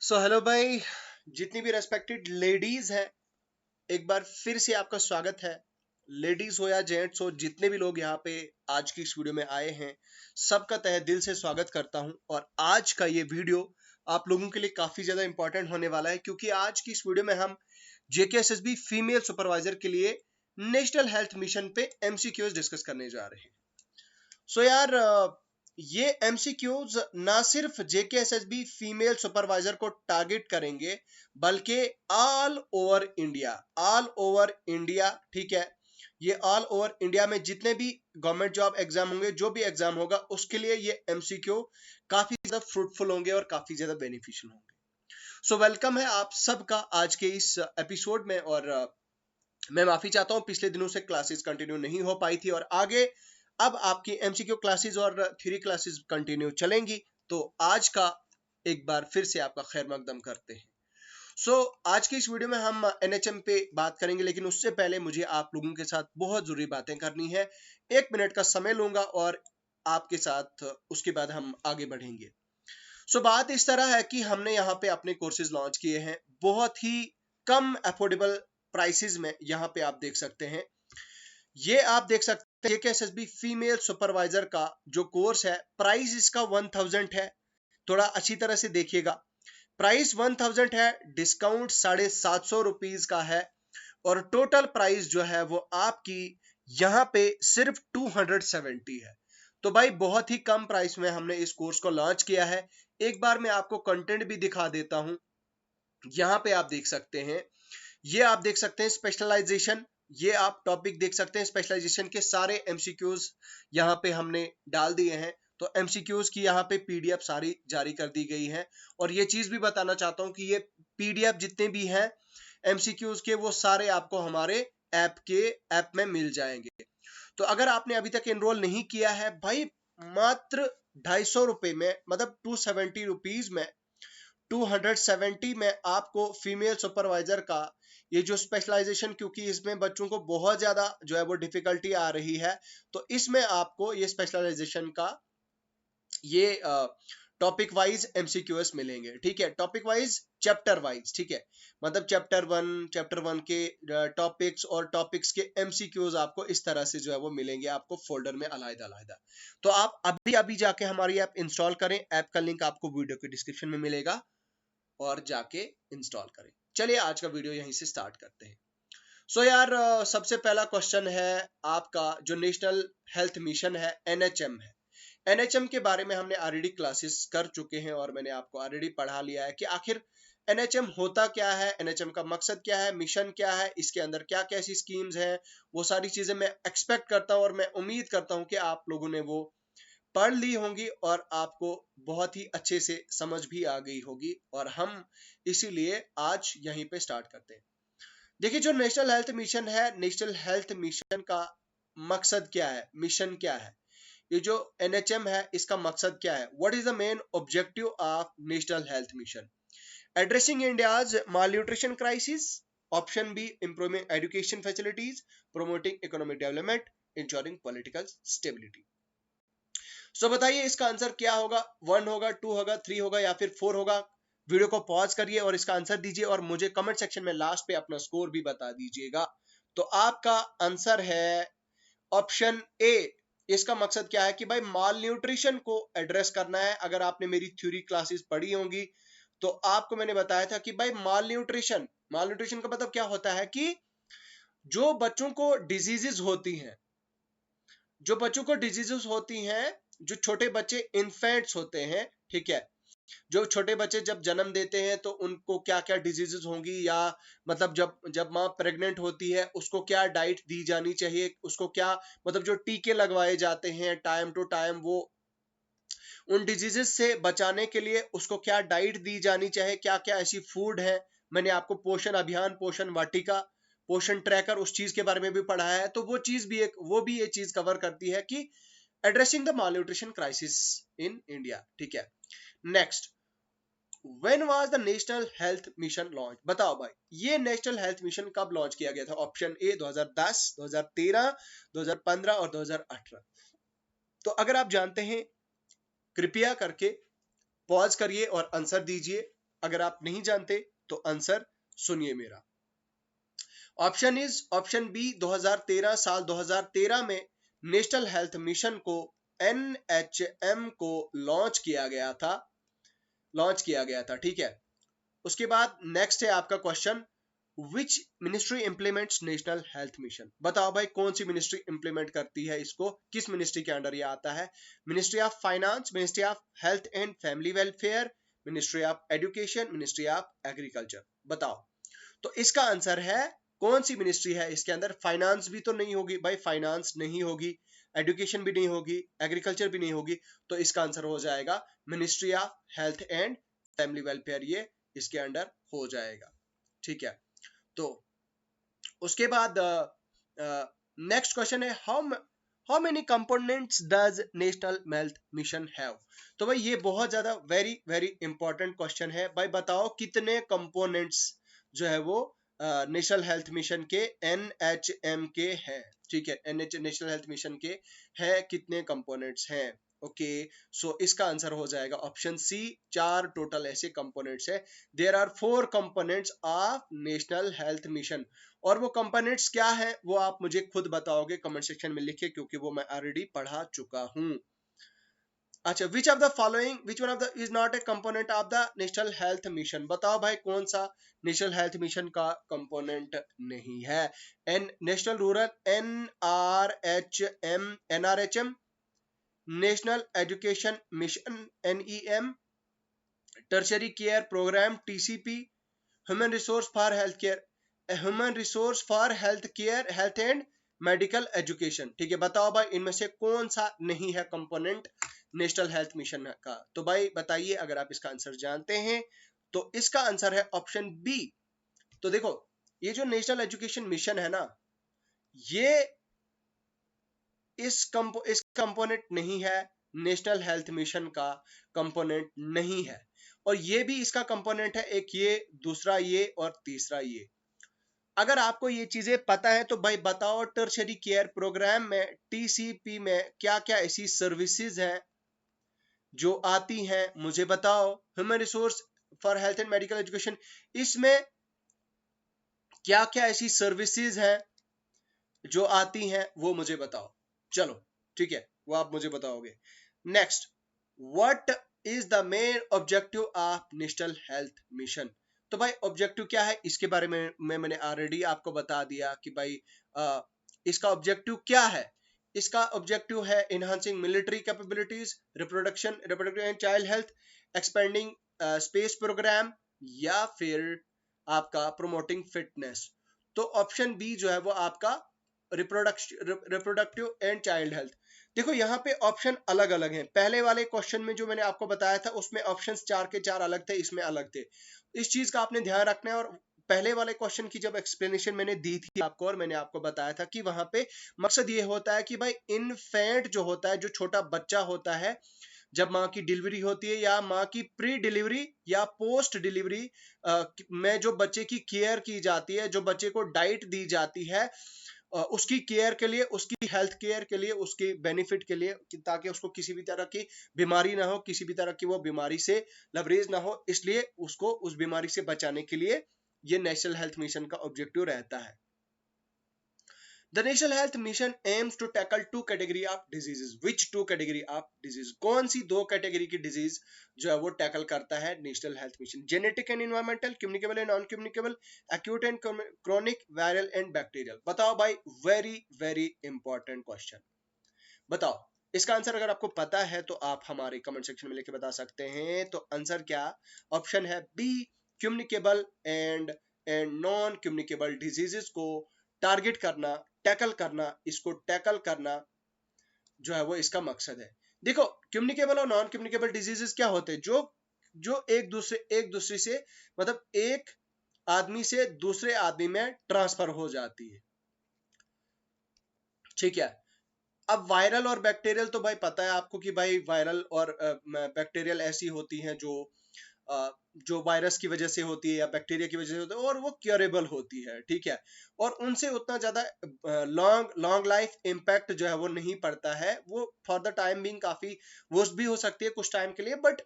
Hello भाई, जितनी भी रेस्पेक्टेड लेडीज हैं, एक बार फिर से आपका स्वागत है। लेडीज हो या जेंट्स हो, जितने भी लोग यहाँ पे आज की इस वीडियो में आए हैं, सबका तहे दिल से स्वागत करता हूँ। और आज का ये वीडियो आप लोगों के लिए काफी ज्यादा इंपॉर्टेंट होने वाला है, क्योंकि आज की इस वीडियो में हम जेकेएसएसबी फीमेल सुपरवाइजर के लिए नेशनल हेल्थ मिशन पे एमसीक्यूज डिस्कस करने जा रहे हैं। यार, ये एमसीक्यूज ना सिर्फ जेकेएसएसबी फीमेल सुपरवाइजर को टारगेट करेंगे, बल्कि ऑल ओवर इंडिया, ठीक है। ये ऑल ओवर इंडिया में जितने भी गवर्नमेंट जॉब एग्जाम होंगे, जो भी एग्जाम होगा, उसके लिए ये एमसीक्यू काफी ज्यादा फ्रूटफुल होंगे और काफी ज्यादा बेनिफिशियल होंगे। वेलकम है आप सबका आज के इस एपिसोड में। और मैं माफी चाहता हूँ, पिछले दिनों से क्लासेस कंटिन्यू नहीं हो पाई थी, और आगे अब आपकी एमसीक्यू क्लासेस और थ्योरी क्लासेस कंटिन्यू चलेंगी। तो आज का एक बार फिर से आपका खैर मकदम करते हैं। आज की इस वीडियो में हम एनएचएम पे बात करेंगे, लेकिन उससे पहले मुझे आप लोगों के साथ बहुत जरूरी बातें करनी है। 1 मिनट का समय लूंगा और आपके साथ उसके बाद हम आगे बढ़ेंगे। बात इस तरह है कि हमने यहाँ पे अपने कोर्सेज लॉन्च किए हैं बहुत ही कम अफोर्डेबल प्राइसेस में। यहाँ पे आप देख सकते हैं, ये आप देख सकते हैं कि एसएसबी फीमेल सुपरवाइजर का जो कोर्स है, प्राइस इसका 1000 है। थोड़ा अच्छी तरह से देखिएगा, प्राइस 1000 है, डिस्काउंट 750 रुपीज का है, और टोटल प्राइस जो है वो आपकी यहाँ पे सिर्फ 270 है। तो भाई, बहुत ही कम प्राइस में हमने इस कोर्स को लॉन्च किया है। एक बार मैं आपको कंटेंट भी दिखा देता हूं। यहाँ पे आप देख सकते हैं, ये आप देख सकते हैं स्पेशलाइजेशन, ये आप टॉपिक देख सकते हैं। स्पेशलाइजेशन के सारे एमसीक्यूज यहाँ पे हमने डाल दिए हैं। तो एमसीक्यूज की यहाँ पे पीडीएफ सारी जारी कर दी गई है। और ये चीज भी बताना चाहता हूँ कि ये पीडीएफ जितने भी हैं एमसीक्यूज के, वो सारे आपको हमारे ऐप में मिल जाएंगे। तो अगर आपने अभी तक एनरोल नहीं किया है भाई, मात्र 250 रुपए में, मतलब 270 रुपीज में, 270 में आपको फीमेल सुपरवाइजर का ये जो स्पेशलाइजेशन, क्योंकि इसमें बच्चों को बहुत ज्यादा जो है वो डिफिकल्टी आ रही है, तो इसमें आपको ये स्पेशलाइजेशन का ये टॉपिक वाइज एमसीक्यूएस मिलेंगे, ठीक है। टॉपिक वाइज, चैप्टर वाइज, ठीक है। मतलब चैप्टर वन के टॉपिक्स और टॉपिक्स के एमसीक्यूज आपको इस तरह से जो है वो मिलेंगे आपको फोल्डर में अलग-अलग। तो आप अभी अभी जाके हमारी ऐप इंस्टॉल करें। ऐप का लिंक आपको वीडियो के डिस्क्रिप्शन में मिलेगा, और जाके इंस्टॉल करें। चलिए आज का वीडियो यहीं से स्टार्ट करते हैं। यार, सबसे पहला क्वेश्चन है आपका, जो नेशनल हेल्थ मिशन है, एनएचएम है। एनएचएम के बारे में हमने ऑलरेडी क्लासेस कर चुके हैं, और मैंने आपको ऑलरेडी पढ़ा लिया है कि आखिर एनएचएम होता क्या है, एनएचएम का मकसद क्या है, मिशन क्या है, इसके अंदर क्या कैसी स्कीम्स हैं। वो सारी चीजें मैं एक्सपेक्ट करता हूँ, और मैं उम्मीद करता हूँ कि आप लोगों ने वो पढ़ ली होंगी और आपको बहुत ही अच्छे से समझ भी आ गई होगी। और हम इसीलिए आज यहीं पे स्टार्ट करते हैं। देखिए, जो नेशनल हेल्थ मिशन है, नेशनल हेल्थ मिशन का मकसद क्या है, मिशन क्या है, ये जो एनएचएम है इसका मकसद क्या है, what is the main objective of national health Mission? Addressing India's malnutrition crisis, option B improving education facilities, promoting economic development, ensuring political stability. बताइए इसका आंसर क्या होगा? 1 होगा, 2 होगा, 3 होगा, या फिर 4 होगा? वीडियो को पॉज करिए और इसका आंसर दीजिए, और मुझे कमेंट सेक्शन में लास्ट पे अपना स्कोर भी बता दीजिएगा। तो आपका आंसर है ऑप्शन ए। इसका मकसद क्या है कि भाई, माल न्यूट्रिशन को एड्रेस करना है। अगर आपने मेरी थ्योरी क्लासेस पढ़ी होंगी तो आपको मैंने बताया था कि भाई, माल न्यूट्रिशन का मतलब क्या होता है कि जो बच्चों को डिजीजेस होती हैं, जो छोटे बच्चे इन्फेंट्स होते हैं, ठीक है, जो छोटे बच्चे जब जन्म देते हैं तो उनको क्या क्या डिजीजेस होंगी, या मतलब जब जब माँ प्रेग्नेंट होती है उसको क्या डाइट दी जानी चाहिए, उसको क्या, मतलब जो टीके लगवाए जाते हैं टाइम टू टाइम, वो उन डिजीजेस से बचाने के लिए उसको क्या डाइट दी जानी चाहिए, क्या क्या ऐसी फूड है। मैंने आपको पोषण अभियान, पोषण वाटिका, पोषण ट्रैकर, उस चीज के बारे में भी पढ़ाया है। तो वो भी ये चीज कवर करती है कि addressing the malnutrition crisis in India, ठीक है। Next, when was the national health mission launch? बताओ भाई, ये नेशनल हेल्थ मिशन कब लॉन्च किया गया था? ऑप्शन ए 2010, 2013, 2015 और 2018। तो अगर आप जानते हैं, कृपया करके पॉज करिए और आंसर दीजिए। अगर आप नहीं जानते तो आंसर सुनिए मेरा। ऑप्शन बी 2013 साल 2013 में नेशनल हेल्थ मिशन को NHM को लॉन्च किया गया था, ठीक है। उसके बाद नेक्स्ट है आपका question, which ministry implements national health mission. बताओ भाई कौन सी मिनिस्ट्री इंप्लीमेंट करती है इसको, किस मिनिस्ट्री के अंडर ये आता है? Ministry of finance, ministry of health and family welfare, ministry of education, ministry of agriculture. बताओ। तो इसका आंसर है कौन सी मिनिस्ट्री है इसके अंदर? फाइनेंस भी तो नहीं होगी भाई, फाइनेंस नहीं होगी, एजुकेशन भी नहीं होगी, एग्रीकल्चर भी नहीं होगी, तो इसका आंसर हो जाएगा ministry of health and family welfare, ये इसके अंडर हो जाएगा, ठीक है। तो उसके बाद नेक्स्ट क्वेश्चन है, how many components does national health mission have. तो भाई ये बहुत ज्यादा वेरी वेरी इंपॉर्टेंट क्वेश्चन है भाई। बताओ कितने कंपोनेंट्स जो है वो नेशनल हेल्थ मिशन के NHM के हैं, ठीक है। नेशनल हेल्थ मिशन के है कितने कंपोनेंट्स हैं? ओके, सो इसका आंसर हो जाएगा ऑप्शन सी, 4 टोटल ऐसे कंपोनेंट्स है। There are 4 components of national health mission. और वो कंपोनेंट्स क्या है वो आप मुझे खुद बताओगे कमेंट सेक्शन में लिखे, क्योंकि वो मैं ऑलरेडी पढ़ा चुका हूं। अच्छा, which one of the is not a component of the national health mission. बताओ भाई कौन सा नेशनल हेल्थ मिशन का कंपोनेंट नहीं है? National rural NRHM, national education mission NEM, tertiary care programme TCP, human resource for health care, health and medical education, ठीक है। बताओ भाई इनमें से कौन सा नहीं है कंपोनेंट नेशनल हेल्थ मिशन का? तो भाई बताइए अगर आप इसका आंसर जानते हैं तो। इसका आंसर है ऑप्शन बी। तो देखो, ये जो नेशनल एजुकेशन मिशन है ना, ये इस कंपोनेंट नहीं है, नेशनल हेल्थ मिशन का कंपोनेंट नहीं है। और ये भी इसका कंपोनेंट है, एक ये, दूसरा ये और तीसरा ये। अगर आपको ये चीजें पता है तो भाई बताओ, टर्शरी केयर प्रोग्राम में TCP में क्या क्या ऐसी सर्विसेज हैं जो आती हैं, मुझे बताओ। Human resource for health and medical education, इसमें क्या क्या ऐसी सर्विसेज हैं जो आती हैं, वो मुझे बताओ। चलो ठीक है, वो आप मुझे बताओगे। Next, what is the main objective of national health Mission. तो भाई ऑब्जेक्टिव क्या है इसके बारे में मैंने ऑलरेडी आपको बता दिया कि भाई इसका ऑब्जेक्टिव क्या है। इसका ऑब्जेक्टिव है enhancing military capabilities, reproductive and child health, expanding space programme, या फिर आपका प्रोमोटिंग फिटनेस। तो ऑप्शन बी जो है वो आपका रिप्रोडक्टिव एंड चाइल्ड हेल्थ। देखो यहाँ पे ऑप्शन अलग अलग हैं। पहले वाले क्वेश्चन में जो मैंने आपको बताया था उसमें ऑप्शंस 4 के 4 अलग थे, इसमें अलग थे। इस चीज का आपने ध्यान रखना है। और पहले वाले क्वेश्चन की जब एक्सप्लेनेशन मैंने दी थी आपको, और मैंने आपको बताया था कि वहां पे मकसद ये होता है कि भाई इनफेंट जो होता है, जो छोटा बच्चा होता है, जब माँ की डिलीवरी होती है या माँ की प्री डिलीवरी या पोस्ट डिलीवरी में जो बच्चे की केयर की जाती है, जो बच्चे को डाइट दी जाती है, उसकी केयर के लिए, उसकी हेल्थ केयर के लिए, उसके बेनिफिट के लिए, ताकि उसको किसी भी तरह की बीमारी ना हो, किसी भी तरह की वो बीमारी से लवरेज ना हो, इसलिए उसको उस बीमारी से बचाने के लिए ये नेशनल हेल्थ मिशन का ऑब्जेक्टिव रहता है। The National Health Mission aims to tackle 2 category of diseases. Which 2 category of disease? कौन सी 2 कैटेगरी की डिजीज जो है वो टैकल करता है national health mission? Genetic and environmental, communicable and non communicable, acute and chronic, viral and bacterial. बताओ भाई, very very important question. बताओ इसका आंसर अगर आपको पता है तो आप हमारे कमेंट सेक्शन में लिख के बता सकते हैं। तो आंसर क्या? ऑप्शन है B, communicable and non communicable diseases को टारगेट करना, टैकल करना, इसको टैकल करना जो है वो इसका मकसद है। देखो, कम्युनिकेबल और नॉन कम्युनिकेबल डिजीजेस क्या होते हैं? जो एक दूसरे से मतलब एक आदमी से दूसरे आदमी में ट्रांसफर हो जाती है, ठीक है। अब वायरल और बैक्टीरियल तो भाई पता है आपको कि भाई वायरल और बैक्टीरियल ऐसी होती हैं जो वायरस की वजह से होती है या बैक्टीरिया की वजह से होती है, और वो क्योरेबल होती है, ठीक है। और उनसे उतना ज्यादा लॉन्ग लाइफ इम्पैक्ट जो है वो नहीं पड़ता है। वो फॉर द टाइम बीइंग काफी वर्स्ट भी हो सकती है कुछ टाइम के लिए, बट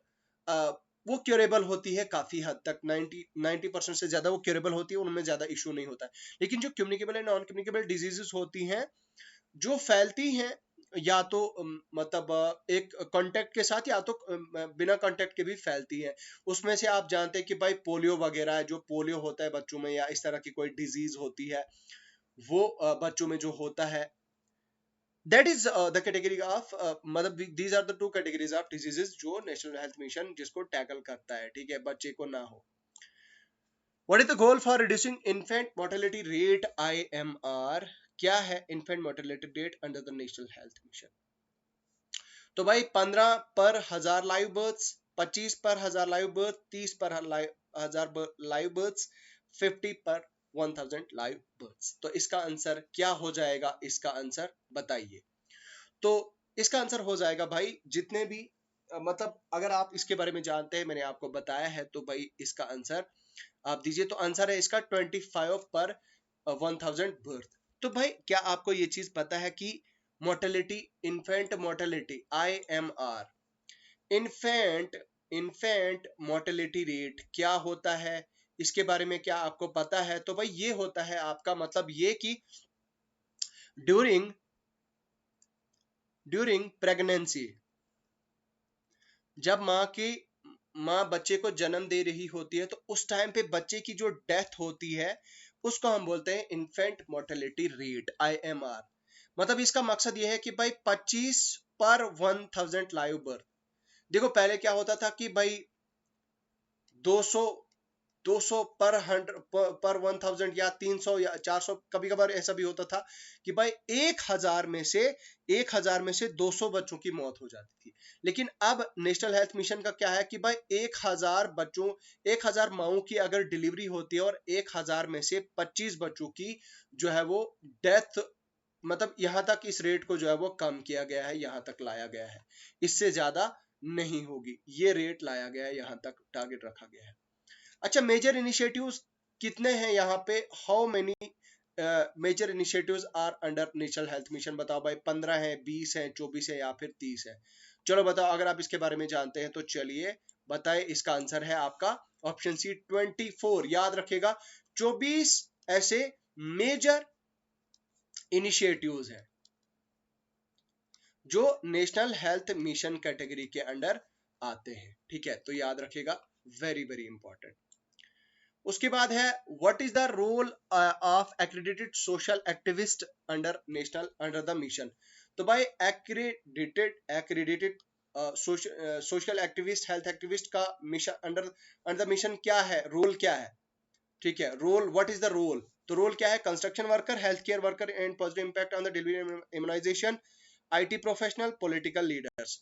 वो क्योरेबल होती है काफी हद तक, 90% से ज्यादा वो क्योरेबल होती है, उनमें ज्यादा इशू नहीं होता है। लेकिन जो communicable and non communicable diseases होती हैं जो फैलती हैं या तो मतलब एक कांटेक्ट के साथ या तो बिना कांटेक्ट के भी फैलती हैं, उसमें से आप जानते हैं कि भाई पोलियो वगैरह है, जो पोलियो होता है बच्चों में या इस तरह की कोई डिजीज होती है वो बच्चों में जो होता है, that is the category of मतलब these are the two categories of diseases जो नेशनल हेल्थ मिशन जिसको टैकल करता है, ठीक है, बच्चे को ना हो। What is the goal for reducing infant mortality rate IMR? क्या है infant mortality rate under the national health Mission? तो भाई 15 पर हजार लाइव बर्थ्स, 25 पर हजार लाइव बर्थ, 30 पर हजार लाइव बर्थ्स, 50 पर 1000 लाइव बर्थ्स। तो इसका आंसर क्या हो जाएगा? इसका आंसर बताइए। तो इसका आंसर हो जाएगा भाई जितने भी मतलब अगर आप इसके बारे में जानते हैं, मैंने आपको बताया है, तो भाई इसका आंसर आप दीजिए। तो आंसर है इसका 25 पर 1000 बर्थ। तो भाई क्या आपको ये चीज पता है कि mortality, infant mortality IMR, infant mortality rate क्या होता है, इसके बारे में क्या आपको पता है? तो भाई ये होता है आपका मतलब ये कि ड्यूरिंग प्रेगनेंसी, जब माँ बच्चे को जन्म दे रही होती है तो उस टाइम पे बच्चे की जो डेथ होती है उसको हम बोलते हैं इन्फेंट मोर्टेलिटी रेट IMR। मतलब इसका मकसद ये है कि भाई 25 पर 1000 लाइव बर्थ। देखो पहले क्या होता था कि भाई 200 पर 100 पर 1000 या 300 या 400, कभी कभार ऐसा भी होता था कि भाई 1000 में से 200 बच्चों की मौत हो जाती थी। लेकिन अब नेशनल हेल्थ मिशन का क्या है कि भाई 1000 माओं की अगर डिलीवरी होती है और 1000 में से 25 बच्चों की जो है वो डेथ, मतलब यहां तक इस रेट को जो है वो कम किया गया है, यहां तक लाया गया है, इससे ज्यादा नहीं होगी, ये रेट लाया गया है, यहां तक टारगेट रखा गया है। अच्छा, मेजर इनिशिएटिव्स कितने हैं यहाँ पे? How many major initiatives are under national health mission? बताओ भाई, 15 है, 20 है, 24 है या फिर 30 है? चलो बताओ, अगर आप इसके बारे में जानते हैं तो चलिए बताएं। इसका आंसर है आपका ऑप्शन सी 24। याद रखेगा 24 ऐसे मेजर इनिशिएटिव्स हैं जो नेशनल हेल्थ मिशन कैटेगरी के अंडर आते हैं, ठीक है, तो याद रखेगा, वेरी वेरी इंपॉर्टेंट। उसके बाद है what is the role of accredited social activist under the mission? तो भाई accredited social activist, health activist का मिशन अंडर द मिशन क्या है, रोल क्या है? ठीक है, role, what is the role? तो रोल क्या है? Construction worker, health care worker and positive impact on the delivery immunization, IT professional, political leaders.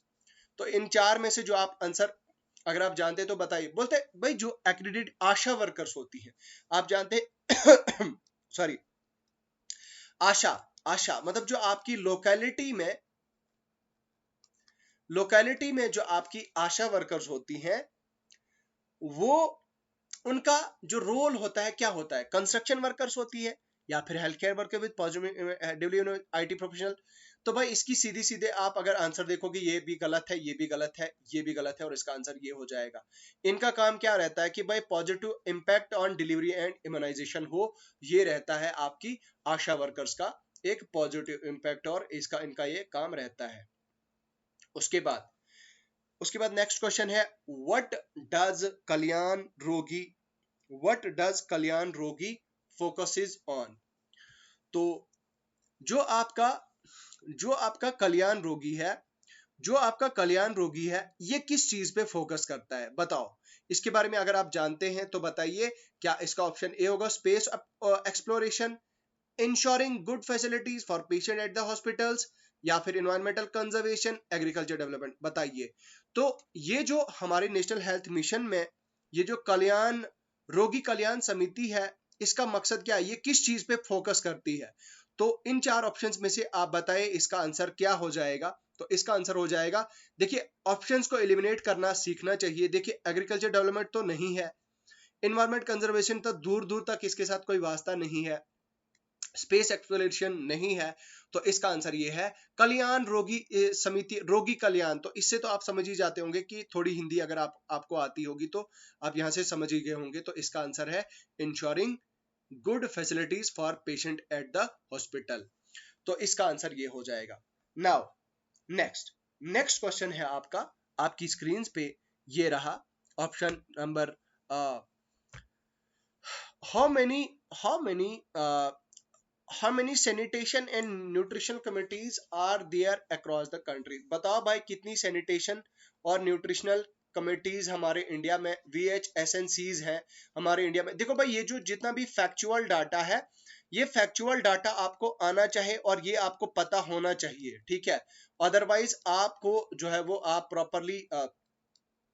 तो इन चार में से जो आप आंसर अगर आप जानते हैं तो बताइए। बोलते भाई जो एक्रेडिटेड आशा वर्कर्स होती है, आप जानते हैं सॉरी, आशा मतलब जो आपकी लोकेलिटी में जो आपकी आशा वर्कर्स होती हैं, वो उनका जो रोल होता है क्या होता है? कंस्ट्रक्शन वर्कर्स होती है या फिर health care worker with positive IT professional. तो भाई इसकी सीधी सीधे आप अगर आंसर देखोगे, ये भी गलत है, ये भी गलत है, ये भी गलत है, और इसका आंसर ये हो जाएगा। इनका काम क्या रहता है कि भाई positive impact on delivery and immunization हो, ये रहता है आपकी आशा वर्कर्स का एक पॉजिटिव इंपैक्ट, और इसका इनका ये काम रहता है। उसके बाद नेक्स्ट क्वेश्चन है व्हाट डज कल्याण रोगी फोकसेस ऑन? तो जो आपका कल्याण रोगी है ये किस चीज पे फोकस करता है, बताओ। इसके बारे में अगर आप जानते हैं तो बताइए। क्या इसका ऑप्शन ए होगा space exploration, ensuring good facilities for patient at the hospitals, या फिर एनवायरमेंटल कंजर्वेशन, एग्रीकल्चर डेवलपमेंट? बताइए। तो ये जो हमारे नेशनल हेल्थ मिशन में ये जो रोगी कल्याण समिति है, इसका मकसद क्या है, ये किस चीज पे फोकस करती है? तो इन चार ऑप्शंस में से आप बताएं इसका आंसर क्या हो जाएगा। तो इसका आंसर हो जाएगा, देखिए ऑप्शंस को एलिमिनेट करना सीखना चाहिए। देखिए एग्रीकल्चर डेवलपमेंट तो नहीं है, एनवायरमेंट कंजर्वेशन तो दूर दूर तक इसके साथ कोई वास्ता नहीं है, स्पेस एक्सप्लोरेशन नहीं है, तो इसका आंसर ये है कल्याण रोगी समिति, रोगी कल्याण। तो इससे तो आप समझ ही जाते होंगे कि थोड़ी हिंदी अगर आपको आती होगी तो आप यहां से समझ ही गए होंगे। तो इसका आंसर है ensuring good facilities for patient at the hospital. तो इसका आंसर ये हो जाएगा। नाउ नेक्स्ट क्वेश्चन है आपका, आपकी स्क्रीन पे ये रहा option number how many how many sanitation and nutrition committees are there across the country? बताओ भाई कितनी sanitation और nutritional कमिटीज हमारे इंडिया में, VHSNCs है हमारे इंडिया में। देखो भाई ये जो जितना भी फैक्चुअल डाटा है, ये फैक्चुअल डाटा आपको आना चाहिए और ये आपको पता होना चाहिए, ठीक है। अदरवाइज आपको जो है वो आप प्रॉपरली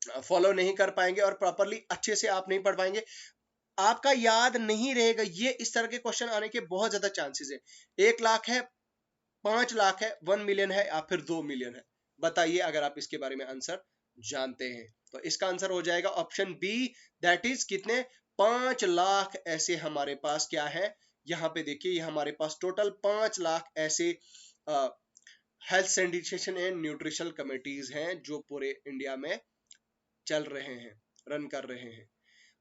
फॉलो नहीं कर पाएंगे और प्रॉपरली अच्छे से आप नहीं पढ़ पाएंगे, आपका याद नहीं रहेगा। ये इस तरह के क्वेश्चन आने के बहुत ज्यादा चांसेस है। 1 लाख है, 5 लाख है, 1 मिलियन है या फिर 2 मिलियन है। बताइए अगर आप इसके बारे में आंसर जानते हैं। तो इसका आंसर हो जाएगा ऑप्शन बी, दैट इज कितने, 5 लाख ऐसे हमारे पास क्या है, यहाँ पे देखिए ये हमारे पास टोटल 5 लाख ऐसे health sanitation and nutritional committees हैं जो पूरे इंडिया में चल रहे हैं, रन कर रहे हैं।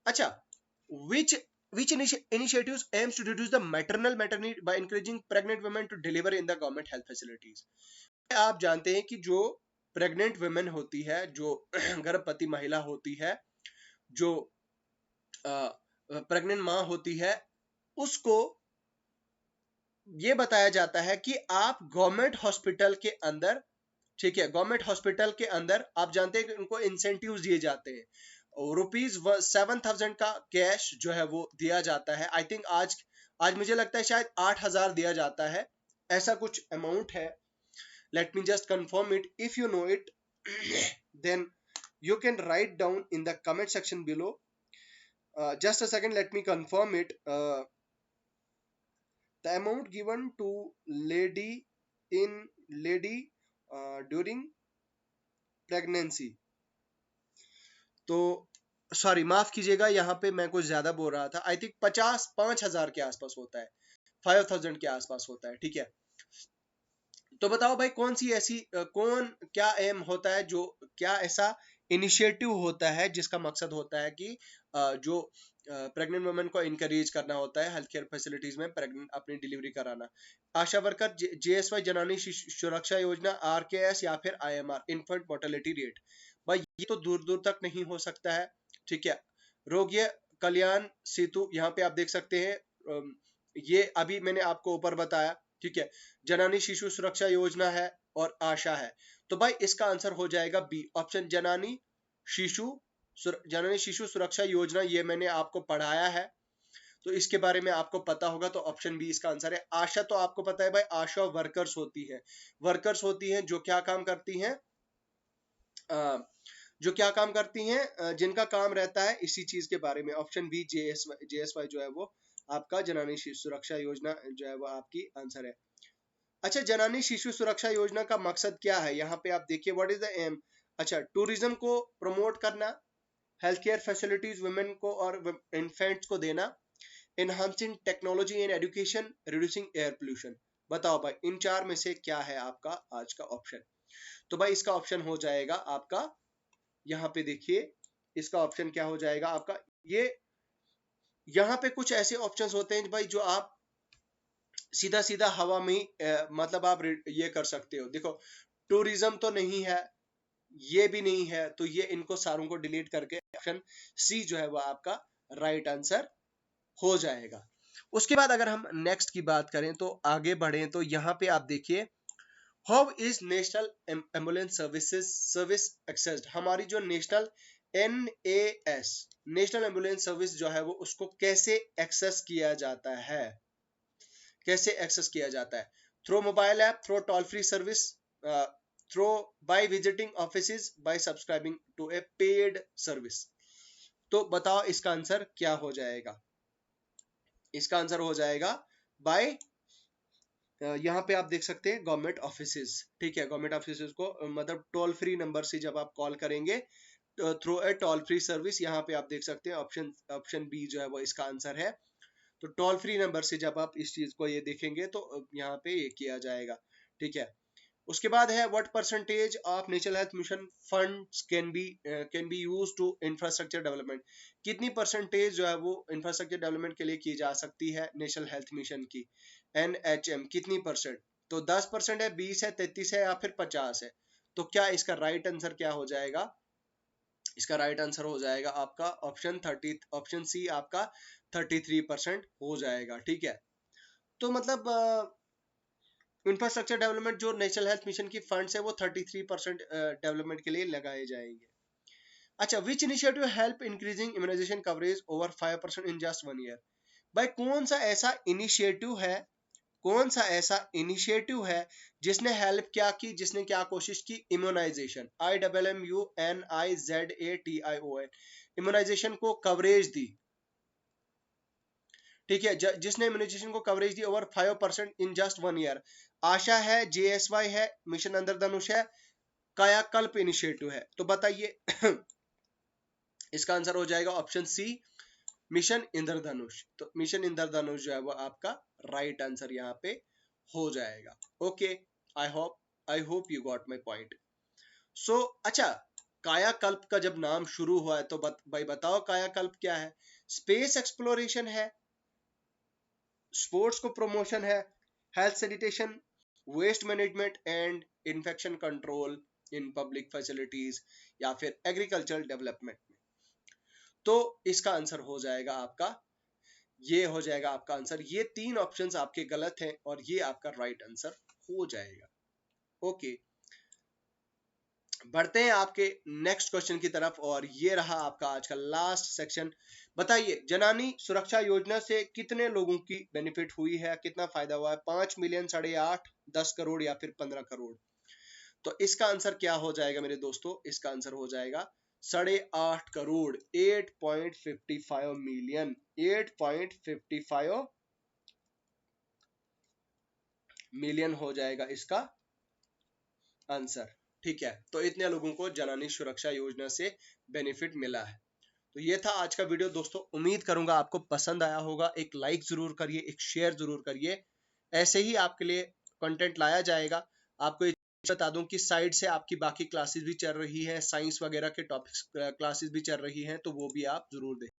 अच्छा, which initiatives aims to reduce the maternal mortality by encouraging pregnant women to deliver in the government health facilities? आप जानते हैं कि जो प्रेग्नेंट वुमेन होती है, जो गर्भवती महिला होती है, जो प्रेग्नेंट मां होती है, उसको ये बताया जाता है कि आप गवर्नमेंट हॉस्पिटल के अंदर, ठीक है, गवर्नमेंट हॉस्पिटल के अंदर आप जानते हैं कि उनको इंसेंटिव्स दिए जाते हैं। ₹7,000 का कैश जो है वो दिया जाता है। आई थिंक आज मुझे लगता है शायद 8,000 दिया जाता है, ऐसा कुछ अमाउंट है। Let me just confirm it, if you know it then you can write down in the comment section below. Just a second, let me confirm it. The amount given to lady during pregnancy, तो sorry माफ कीजिएगा, यहाँ पे मैं कुछ ज्यादा बोल रहा था। आई थिंक 5,000 के आसपास होता है, 5,000 के आसपास होता है, ठीक है। तो बताओ भाई कौन सी ऐसी क्या एम होता है, जो क्या ऐसा इनिशिएटिव होता है जिसका मकसद होता है कि जो प्रेग्नेंट वुमेन को इनकरेज करना होता है हेल्थ केयर फैसिलिटीज में प्रेग्नेंट अपनी डिलीवरी कराना। आशा वर्कर, JSY जननी सुरक्षा योजना, RKS या फिर IMR इन्फेंट मोर्टेलिटी रेट। भाई ये तो दूर दूर तक नहीं हो सकता है, ठीक है। रोगी कल्याण सेतु, यहाँ पे आप देख सकते हैं, ये अभी मैंने आपको ऊपर बताया, ठीक है। जननी शिशु सुरक्षा योजना है और आशा है। तो भाई इसका आंसर हो जाएगा बी ऑप्शन, जननी शिशु सुरक्षा योजना। ये मैंने आपको पढ़ाया है तो इसके बारे में आपको पता होगा, तो ऑप्शन बी इसका आंसर है। आशा तो आपको पता है भाई, आशा वर्कर्स होती है जो क्या काम करती हैं, जिनका काम रहता है इसी चीज के बारे में। ऑप्शन बी JSY जो है वो आपका जननी सुरक्षा योजना जो है वो आपकी आंसर है। अच्छा, जननी शिशु सुरक्षा योजना का मकसद क्या है, यहाँ पे आप देखिए व्हाट इज द एम। अच्छा, टूरिज्म को प्रमोट करना, हेल्थ केयर फैसिलिटीज वुमेन को और इन्फेंट्स को देना, enhancing technology and education, reducing air pollution. बताओ भाई इन चार में से क्या है आपका आज का ऑप्शन। तो भाई इसका ऑप्शन हो जाएगा आपका, यहाँ पे देखिए इसका ऑप्शन क्या हो जाएगा आपका, ये यहाँ पे कुछ ऐसे ऑप्शंस होते हैं भाई जो आप सीधा सीधा हवा में मतलब आप ये कर सकते हो। देखो टूरिज्म तो नहीं है, ये भी नहीं है, तो ये इनको सारों को डिलीट करके ऑप्शन सी जो है वो आपका राइट आंसर हो जाएगा। उसके बाद अगर हम नेक्स्ट की बात करें तो आगे बढ़े, तो यहाँ पे आप देखिए how is national ambulance service accessed. हमारी जो नेशनल NAS नेशनल एम्बुलेंस सर्विस जो है वो उसको कैसे एक्सेस किया जाता है, through mobile app, through toll free service, through by visiting offices, by subscribing to a paid service. तो बताओ इसका आंसर क्या हो जाएगा। इसका आंसर हो जाएगा बाय, यहाँ पे आप देख सकते हैं गवर्नमेंट ऑफिसेज, ठीक है। गवर्नमेंट ऑफिसेज को मतलब टोल फ्री नंबर से जब आप कॉल करेंगे through a toll free service, यहाँ पे आप देख सकते हैं ऑप्शन बी जो है वो इसका आंसर है। तो टोल फ्री नंबर से जब आप इस चीज को ये देखेंगे तो यहाँ पे ये किया जाएगा, ठीक है। उसके बाद है what percentage of national health mission funds can be use to infrastructure development, कितनी परसेंटेज जो है वो इंफ्रास्ट्रक्चर डेवलपमेंट के लिए की जा सकती है नेशनल हेल्थ मिशन की, NHM कितनी परसेंट, तो 10% है, 20 है, 33 है या फिर 50 है। तो क्या इसका राइट आंसर क्या हो जाएगा, इसका राइट आंसर हो जाएगा आपका ऑप्शन सी आपका 33% हो जाएगा, ठीक है। तो मतलब इंफ्रास्ट्रक्चर डेवलपमेंट जो नेशनल हेल्थ मिशन की फंड्स है वो 33% डेवलपमेंट के लिए लगाए जाएंगे। अच्छा, which initiative help increasing immunization coverage over 5% in just 1 year, भाई कौन सा ऐसा इनिशिएटिव है, कौन सा ऐसा इनिशिएटिव है जिसने हेल्प क्या की, जिसने क्या कोशिश की, इम्यूनाइजेशन, IMMUNIZATION, इम्यूनाइजेशन को कवरेज दी, ठीक है, जिसने इम्यूनाइजेशन को कवरेज दी over 5% in just 1 year. ASHA है, JSY है, मिशन इंद्रधनुष है, कायाकल्प इनिशिएटिव है। तो बताइए इसका आंसर हो जाएगा ऑप्शन सी, मिशन इंद्रधनुष। तो मिशन इंद्रधनुष जो है वो आपका राइट आंसर यहाँ पे हो जाएगा। Okay, I hope you got my point. So अच्छा, कायाकल्प का जब नाम शुरू हुआ है तो भाई बताओ कायाकल्प क्या है, स्पेस एक्सप्लोरेशन है, स्पोर्ट्स को प्रमोशन है, health sanitation, waste management and infection control in public facilities, या फिर एग्रीकल्चरल डेवलपमेंट में। तो इसका आंसर हो जाएगा आपका, ये हो जाएगा आपका आंसर, ये 3 ऑप्शंस आपके गलत हैं और ये आपका राइट आंसर हो जाएगा। ओके, बढ़ते हैं आपके नेक्स्ट क्वेश्चन की तरफ, और ये रहा आपका आज का लास्ट सेक्शन। बताइए, जनानी सुरक्षा योजना से कितने लोगों की बेनिफिट हुई है, कितना फायदा हुआ है, 5 मिलियन, 8.5, 10 करोड़ या फिर 15 करोड़। तो इसका आंसर क्या हो जाएगा मेरे दोस्तों, इसका आंसर हो जाएगा 8.5 करोड़, 8.55 मिलियन, 8.55 मिलियन हो जाएगा इसका आंसर, ठीक है। तो इतने लोगों को जनानी सुरक्षा योजना से बेनिफिट मिला है। तो ये था आज का वीडियो दोस्तों, उम्मीद करूंगा आपको पसंद आया होगा। एक लाइक जरूर करिए, एक शेयर जरूर करिए, ऐसे ही आपके लिए कंटेंट लाया जाएगा। आपको बता दूं कि साइड से आपकी बाकी क्लासेस भी चल रही है, साइंस वगैरह के टॉपिक्स क्लासेस भी चल रही हैं, तो वो भी आप जरूर देखें।